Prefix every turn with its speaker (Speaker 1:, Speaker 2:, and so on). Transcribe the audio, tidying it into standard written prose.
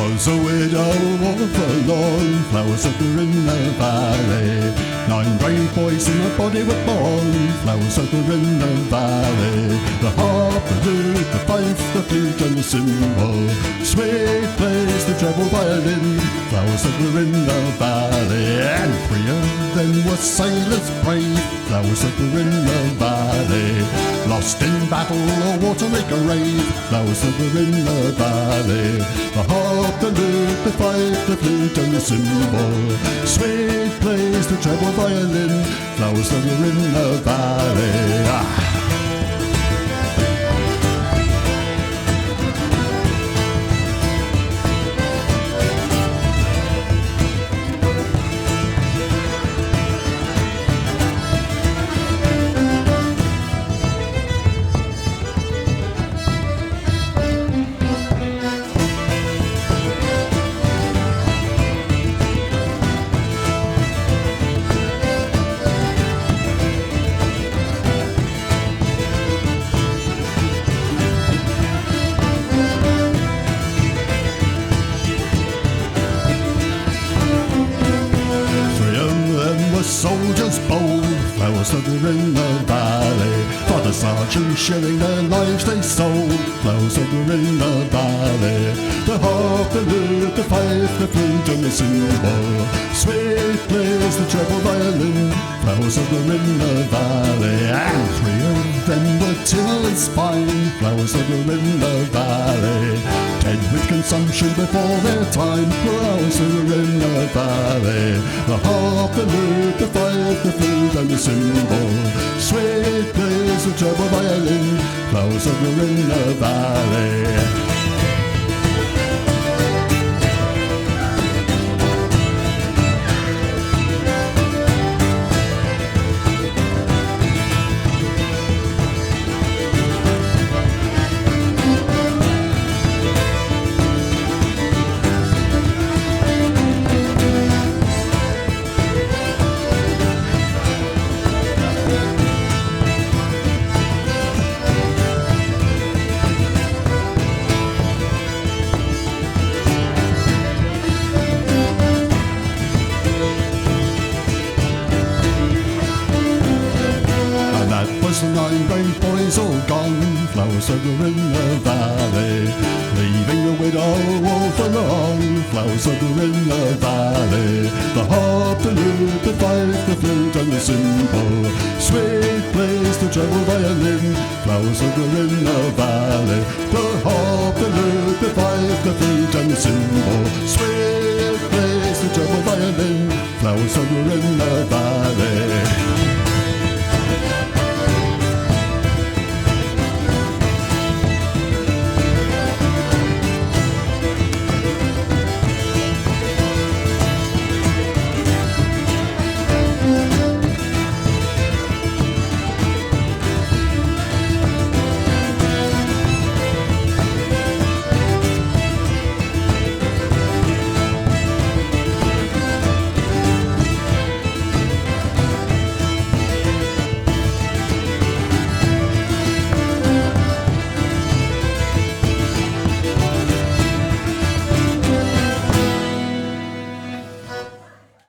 Speaker 1: Was a widow of a lone, flowers sugar in the valley. 9 brave boys in the body were born, flowers sugar in the valley. The harp, the lute, the fife, the flute and the cymbal. Sweet plays the treble violin, flowers sugar in the valley. And 3 of them were sailors brave, flowers sugar in the valley. Lost in battle or water make a rave, flowers sugar in the valley. The harp, the lute, the fife, the flute and the cymbal. Sweet plays the treble violin, flowers sugar in the valley. Soldiers bold, flowers sugar in the valley. For the sergeant sharing their lives they sold, flowers sugar in the valley. The harp, the lute, the fife, the flute and the cymbal. Sweet plays the treble violin, flowers sugar in the valley. And 3 of them were till and spine, flowers sugar in the valley. Dead with consumption before their time, flowers sugar in the valley. The harp, the lute, the fife, the flute and the cymbal. Sweet plays the treble violin, flowers sugar in the valley. The 9 brave boys all gone, flowers sugar in the valley. Leaving the widow all forlorn, flowers sugar in the valley. The harp, the lute, the fife, the flute and the cymbal. Sweet plays the treble violin, flowers sugar in the valley. The harp, the lute, the fife, the flute and the cymbal. Sweet plays the treble violin, flowers sugar in the valley.